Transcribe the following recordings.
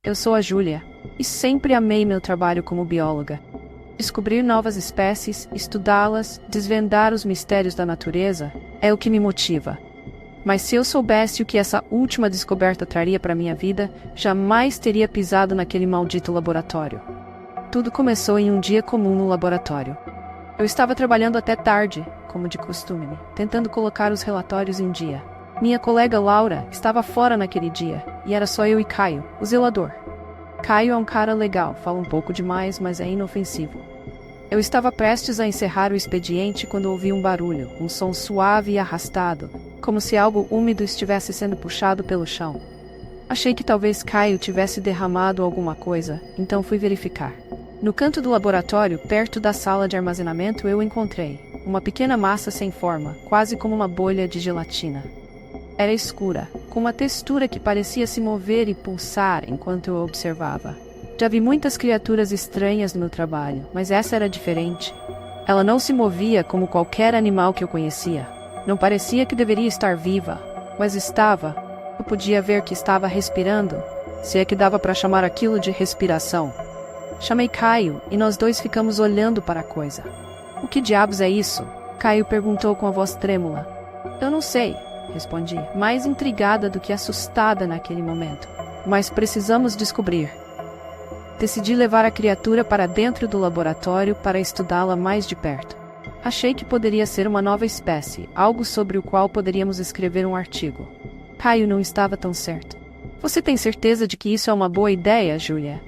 Eu sou a Júlia, e sempre amei meu trabalho como bióloga. Descobrir novas espécies, estudá-las, desvendar os mistérios da natureza é o que me motiva. Mas se eu soubesse o que essa última descoberta traria para minha vida, jamais teria pisado naquele maldito laboratório. Tudo começou em um dia comum no laboratório. Eu estava trabalhando até tarde, como de costume, tentando colocar os relatórios em dia. Minha colega Laura estava fora naquele dia, e era só eu e Caio, o zelador. Caio é um cara legal, fala um pouco demais, mas é inofensivo. Eu estava prestes a encerrar o expediente quando ouvi um barulho, um som suave e arrastado, como se algo úmido estivesse sendo puxado pelo chão. Achei que talvez Caio tivesse derramado alguma coisa, então fui verificar. No canto do laboratório, perto da sala de armazenamento, eu encontrei uma pequena massa sem forma, quase como uma bolha de gelatina. Era escura, com uma textura que parecia se mover e pulsar enquanto eu observava. Já vi muitas criaturas estranhas no meu trabalho, mas essa era diferente. Ela não se movia como qualquer animal que eu conhecia. Não parecia que deveria estar viva, mas estava. Eu podia ver que estava respirando, se é que dava para chamar aquilo de respiração. Chamei Caio e nós dois ficamos olhando para a coisa. O que diabos é isso? Caio perguntou com a voz trêmula. Eu não sei, respondi, mais intrigada do que assustada naquele momento. Mas precisamos descobrir. Decidi levar a criatura para dentro do laboratório para estudá-la mais de perto. Achei que poderia ser uma nova espécie, algo sobre o qual poderíamos escrever um artigo. Caio não estava tão certo. Você tem certeza de que isso é uma boa ideia, Júlia?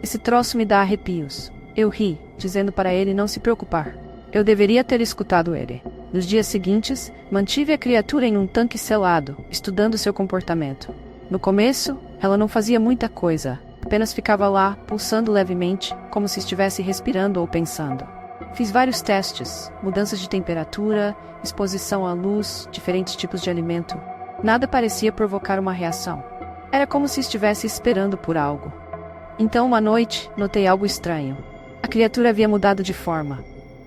Esse troço me dá arrepios. Eu ri, dizendo para ele não se preocupar. Eu deveria ter escutado ele. Nos dias seguintes, mantive a criatura em um tanque selado, estudando seu comportamento. No começo, ela não fazia muita coisa. Apenas ficava lá, pulsando levemente, como se estivesse respirando ou pensando. Fiz vários testes, mudanças de temperatura, exposição à luz, diferentes tipos de alimento. Nada parecia provocar uma reação. Era como se estivesse esperando por algo. Então, uma noite, notei algo estranho. A criatura havia mudado de forma.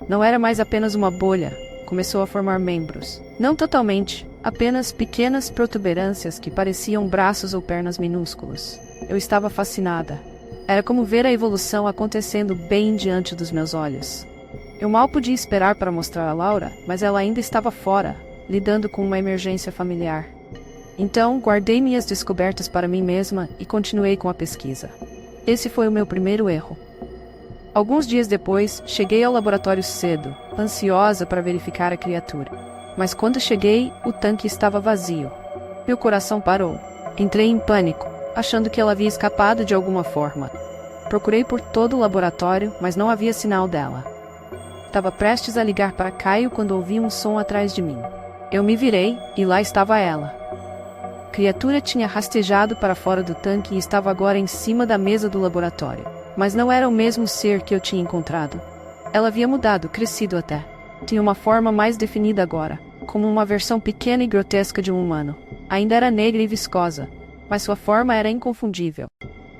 Não era mais apenas uma bolha. Começou a formar membros. Não totalmente, apenas pequenas protuberâncias que pareciam braços ou pernas minúsculos. Eu estava fascinada. Era como ver a evolução acontecendo bem diante dos meus olhos. Eu mal podia esperar para mostrar a Laura, mas ela ainda estava fora, lidando com uma emergência familiar. Então, guardei minhas descobertas para mim mesma e continuei com a pesquisa. Esse foi o meu primeiro erro. Alguns dias depois, cheguei ao laboratório cedo, ansiosa para verificar a criatura. Mas quando cheguei, o tanque estava vazio. Meu coração parou. Entrei em pânico, achando que ela havia escapado de alguma forma. Procurei por todo o laboratório, mas não havia sinal dela. Estava prestes a ligar para Caio quando ouvi um som atrás de mim. Eu me virei, e lá estava ela. A criatura tinha rastejado para fora do tanque e estava agora em cima da mesa do laboratório. Mas não era o mesmo ser que eu tinha encontrado. Ela havia mudado, crescido até. Tinha uma forma mais definida agora, como uma versão pequena e grotesca de um humano. Ainda era negra e viscosa, mas sua forma era inconfundível.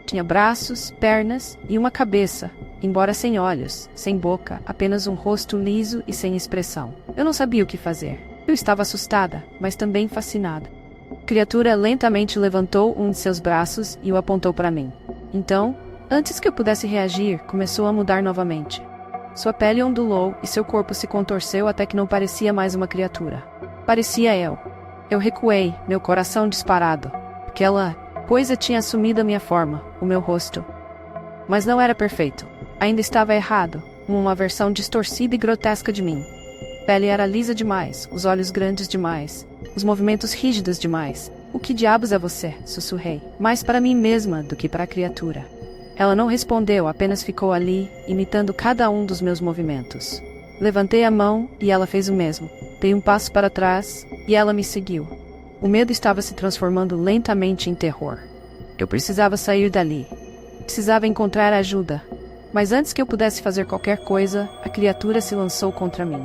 Tinha braços, pernas e uma cabeça, embora sem olhos, sem boca, apenas um rosto liso e sem expressão. Eu não sabia o que fazer. Eu estava assustada, mas também fascinada. A criatura lentamente levantou um de seus braços e o apontou para mim. Então, antes que eu pudesse reagir, começou a mudar novamente. Sua pele ondulou e seu corpo se contorceu até que não parecia mais uma criatura. Parecia eu. Eu recuei, meu coração disparado. Aquela coisa tinha assumido a minha forma, o meu rosto. Mas não era perfeito. Ainda estava errado, uma versão distorcida e grotesca de mim. A pele era lisa demais, os olhos grandes demais, os movimentos rígidos demais. O que diabos é você? Sussurrei, mais para mim mesma do que para a criatura. Ela não respondeu, apenas ficou ali, imitando cada um dos meus movimentos. Levantei a mão e ela fez o mesmo. Dei um passo para trás e ela me seguiu. O medo estava se transformando lentamente em terror. Eu precisava sair dali. Precisava encontrar ajuda. Mas antes que eu pudesse fazer qualquer coisa, a criatura se lançou contra mim.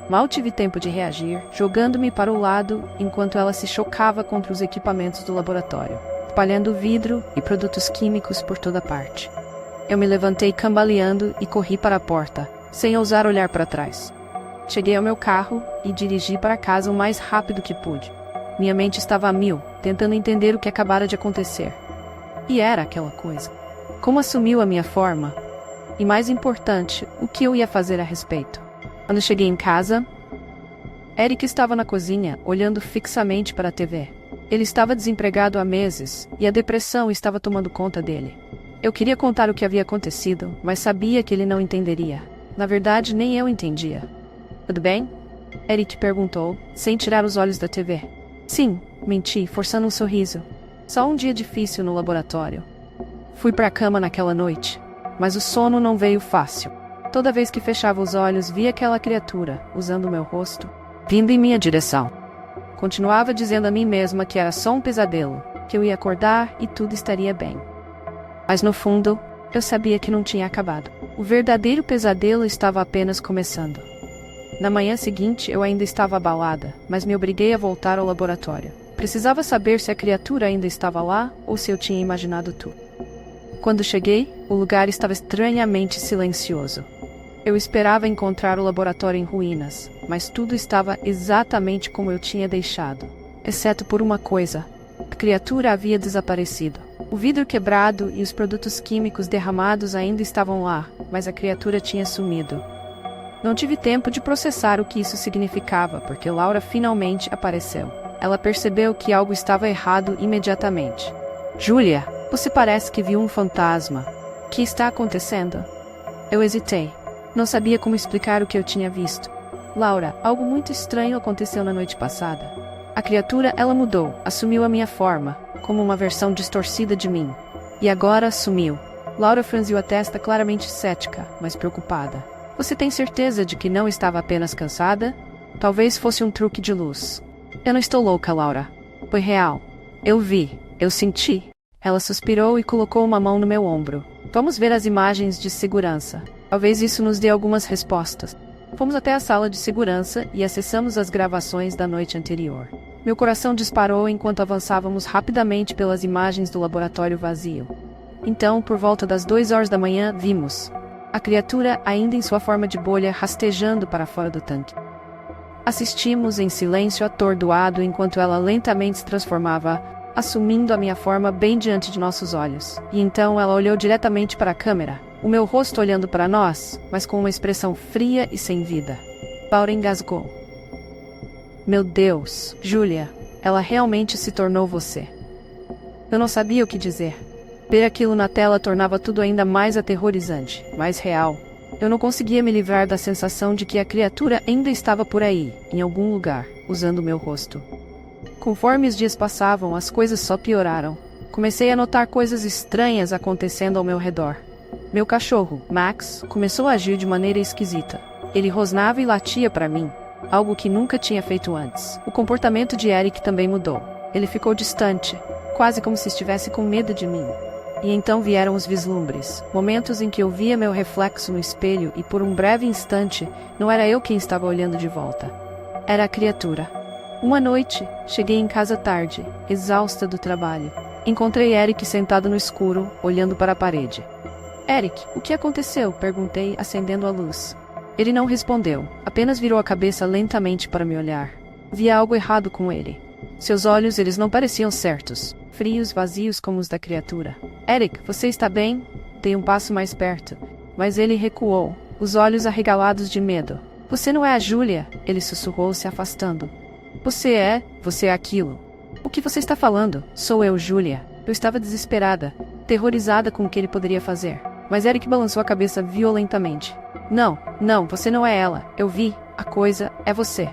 Mal tive tempo de reagir, jogando-me para o lado enquanto ela se chocava contra os equipamentos do laboratório, espalhando vidro e produtos químicos por toda parte. Eu me levantei cambaleando e corri para a porta, sem ousar olhar para trás. Cheguei ao meu carro e dirigi para casa o mais rápido que pude. Minha mente estava a mil, tentando entender o que acabara de acontecer. E era aquela coisa. Como assumiu a minha forma? E mais importante, o que eu ia fazer a respeito? Quando cheguei em casa, Eric estava na cozinha, olhando fixamente para a TV. Ele estava desempregado há meses, e a depressão estava tomando conta dele. Eu queria contar o que havia acontecido, mas sabia que ele não entenderia. Na verdade, nem eu entendia. Tudo bem? Eric perguntou, sem tirar os olhos da TV. Sim, menti, forçando um sorriso. Só um dia difícil no laboratório. Fui para a cama naquela noite, mas o sono não veio fácil. Toda vez que fechava os olhos, via aquela criatura, usando o meu rosto, vindo em minha direção. Continuava dizendo a mim mesma que era só um pesadelo, que eu ia acordar e tudo estaria bem. Mas no fundo, eu sabia que não tinha acabado. O verdadeiro pesadelo estava apenas começando. Na manhã seguinte, eu ainda estava abalada, mas me obriguei a voltar ao laboratório. Precisava saber se a criatura ainda estava lá ou se eu tinha imaginado tudo. Quando cheguei, o lugar estava estranhamente silencioso. Eu esperava encontrar o laboratório em ruínas, mas tudo estava exatamente como eu tinha deixado, exceto por uma coisa: a criatura havia desaparecido. O vidro quebrado e os produtos químicos derramados ainda estavam lá, mas a criatura tinha sumido. Não tive tempo de processar o que isso significava, porque Laura finalmente apareceu. Ela percebeu que algo estava errado imediatamente. Julia, você parece que viu um fantasma. O que está acontecendo? Eu hesitei. Não sabia como explicar o que eu tinha visto. Laura, algo muito estranho aconteceu na noite passada. A criatura, ela mudou, assumiu a minha forma, como uma versão distorcida de mim. E agora sumiu. Laura franziu a testa, claramente cética, mas preocupada. Você tem certeza de que não estava apenas cansada? Talvez fosse um truque de luz. Eu não estou louca, Laura. Foi real. Eu vi, eu senti. Ela suspirou e colocou uma mão no meu ombro. Vamos ver as imagens de segurança. Talvez isso nos dê algumas respostas. Fomos até a sala de segurança e acessamos as gravações da noite anterior. Meu coração disparou enquanto avançávamos rapidamente pelas imagens do laboratório vazio. Então, por volta das 2 horas da manhã, vimos a criatura ainda em sua forma de bolha rastejando para fora do tanque. Assistimos em silêncio atordoado enquanto ela lentamente se transformava, assumindo a minha forma bem diante de nossos olhos. E então ela olhou diretamente para a câmera, o meu rosto olhando para nós, mas com uma expressão fria e sem vida. Laura engasgou. Meu Deus, Julia, ela realmente se tornou você. Eu não sabia o que dizer. Ver aquilo na tela tornava tudo ainda mais aterrorizante, mais real. Eu não conseguia me livrar da sensação de que a criatura ainda estava por aí, em algum lugar, usando o meu rosto. Conforme os dias passavam, as coisas só pioraram. Comecei a notar coisas estranhas acontecendo ao meu redor. Meu cachorro, Max, começou a agir de maneira esquisita. Ele rosnava e latia para mim, algo que nunca tinha feito antes. O comportamento de Eric também mudou. Ele ficou distante, quase como se estivesse com medo de mim. E então vieram os vislumbres, momentos em que eu via meu reflexo no espelho e por um breve instante, não era eu quem estava olhando de volta. Era a criatura. Uma noite, cheguei em casa tarde, exausta do trabalho. Encontrei Eric sentado no escuro, olhando para a parede. Eric, o que aconteceu? Perguntei, acendendo a luz. Ele não respondeu, apenas virou a cabeça lentamente para me olhar. Via algo errado com ele. Seus olhos, eles não pareciam certos, frios, vazios como os da criatura. Eric, você está bem? Dei um passo mais perto, mas ele recuou, os olhos arregalados de medo. Você não é a Julia? Ele sussurrou, se afastando. Você é aquilo. O que você está falando? Sou eu, Julia. Eu estava desesperada, aterrorizada com o que ele poderia fazer. Mas Eric balançou a cabeça violentamente. Não, você não é ela. Eu vi, a coisa é você.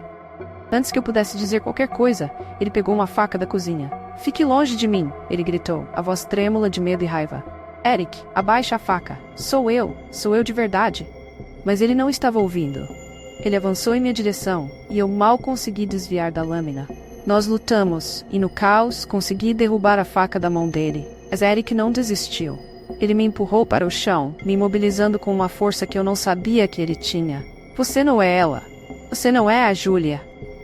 Antes que eu pudesse dizer qualquer coisa, ele pegou uma faca da cozinha. Fique longe de mim, ele gritou, a voz trêmula de medo e raiva. Eric, abaixa a faca. Sou eu de verdade. Mas ele não estava ouvindo. Ele avançou em minha direção, e eu mal consegui desviar da lâmina. Nós lutamos, e no caos, consegui derrubar a faca da mão dele. Mas Eric não desistiu. Ele me empurrou para o chão, me imobilizando com uma força que eu não sabia que ele tinha. Você não é ela. Você não é a Julia.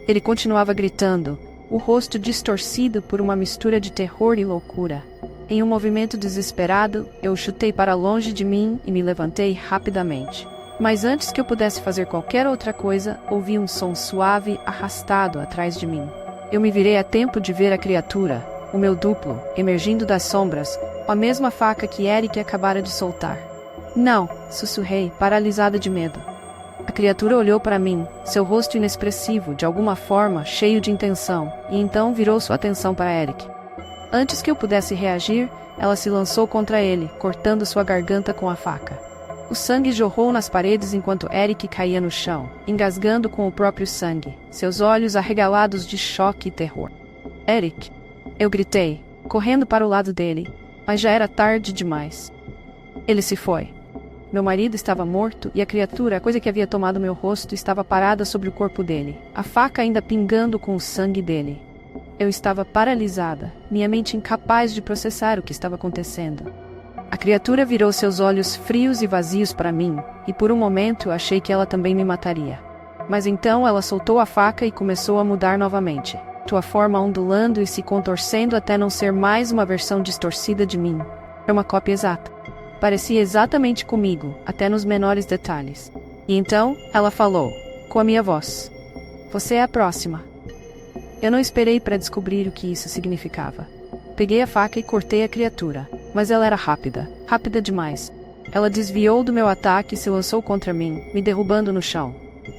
Ele continuava gritando, o rosto distorcido por uma mistura de terror e loucura. Em um movimento desesperado, eu o chutei para longe de mim e me levantei rapidamente. Mas antes que eu pudesse fazer qualquer outra coisa, ouvi um som suave arrastado atrás de mim. Eu me virei a tempo de ver a criatura, o meu duplo, emergindo das sombras, A mesma faca que Eric acabara de soltar. Não, sussurrei, paralisada de medo. A criatura olhou para mim, seu rosto inexpressivo, de alguma forma, cheio de intenção, e então virou sua atenção para Eric. Antes que eu pudesse reagir, ela se lançou contra ele, cortando sua garganta com a faca. O sangue jorrou nas paredes enquanto Eric caía no chão, engasgando com o próprio sangue, seus olhos arregalados de choque e terror. Eric! Eu gritei, correndo para o lado dele, mas já era tarde demais. Ele se foi. Meu marido estava morto e a criatura, a coisa que havia tomado meu rosto, estava parada sobre o corpo dele, a faca ainda pingando com o sangue dele. Eu estava paralisada, minha mente incapaz de processar o que estava acontecendo. A criatura virou seus olhos frios e vazios para mim, e por um momento achei que ela também me mataria. Mas então ela soltou a faca e começou a mudar novamente, sua forma ondulando e se contorcendo até não ser mais uma versão distorcida de mim. Era uma cópia exata. Parecia exatamente comigo, até nos menores detalhes. E então, ela falou, com a minha voz. Você é a próxima. Eu não esperei para descobrir o que isso significava. Peguei a faca e cortei a criatura, mas ela era rápida, rápida demais. Ela desviou do meu ataque e se lançou contra mim, me derrubando no chão.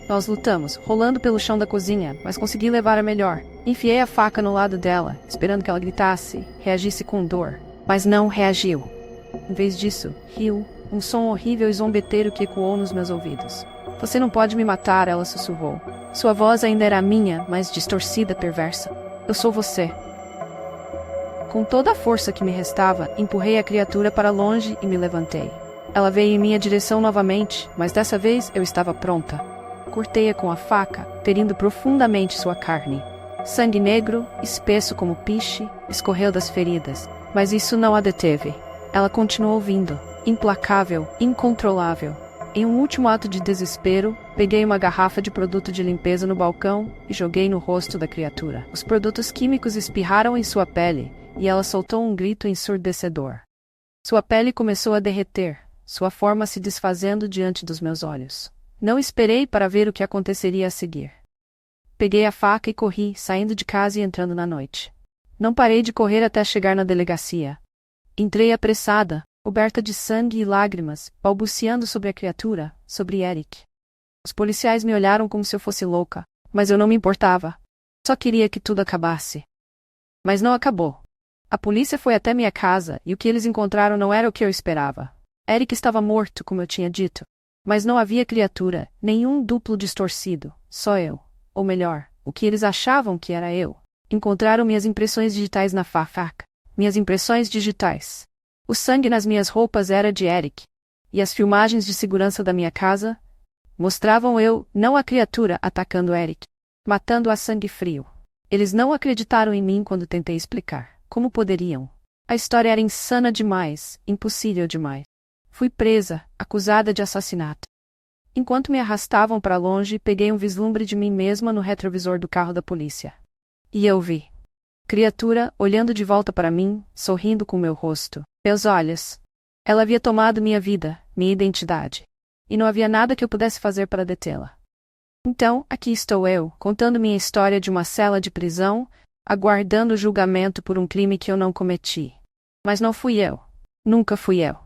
Nós lutamos, rolando pelo chão da cozinha, mas consegui levar a melhor. Enfiei a faca no lado dela, esperando que ela gritasse, reagisse com dor. Mas não reagiu. Em vez disso, riu, um som horrível e zombeteiro que ecoou nos meus ouvidos. Você não pode me matar, ela sussurrou. Sua voz ainda era a minha, mas distorcida, perversa. Eu sou você. Com toda a força que me restava, empurrei a criatura para longe e me levantei. Ela veio em minha direção novamente, mas dessa vez eu estava pronta. Cortei-a com a faca, ferindo profundamente sua carne. Sangue negro, espesso como piche, escorreu das feridas, mas isso não a deteve. Ela continuou vindo, implacável, incontrolável. Em um último ato de desespero, peguei uma garrafa de produto de limpeza no balcão e joguei no rosto da criatura. Os produtos químicos espirraram em sua pele, e ela soltou um grito ensurdecedor. Sua pele começou a derreter, sua forma se desfazendo diante dos meus olhos. Não esperei para ver o que aconteceria a seguir. Peguei a faca e corri, saindo de casa e entrando na noite. Não parei de correr até chegar na delegacia. Entrei apressada, coberta de sangue e lágrimas, balbuciando sobre a criatura, sobre Eric. Os policiais me olharam como se eu fosse louca, mas eu não me importava. Só queria que tudo acabasse. Mas não acabou. A polícia foi até minha casa, e o que eles encontraram não era o que eu esperava. Eric estava morto, como eu tinha dito. Mas não havia criatura, nenhum duplo distorcido, só eu. Ou melhor, o que eles achavam que era eu. Encontraram minhas impressões digitais na faca. Minhas impressões digitais. O sangue nas minhas roupas era de Eric. E as filmagens de segurança da minha casa mostravam eu, não a criatura, atacando Eric, matando a sangue frio. Eles não acreditaram em mim quando tentei explicar. Como poderiam? A história era insana demais, impossível demais. Fui presa, acusada de assassinato. Enquanto me arrastavam para longe, peguei um vislumbre de mim mesma no retrovisor do carro da polícia. E eu vi. Criatura, olhando de volta para mim, sorrindo com meu rosto, meus olhos. Ela havia tomado minha vida, minha identidade. E não havia nada que eu pudesse fazer para detê-la. Então, aqui estou eu, contando minha história de uma cela de prisão, aguardando o julgamento por um crime que eu não cometi. Mas não fui eu. Nunca fui eu.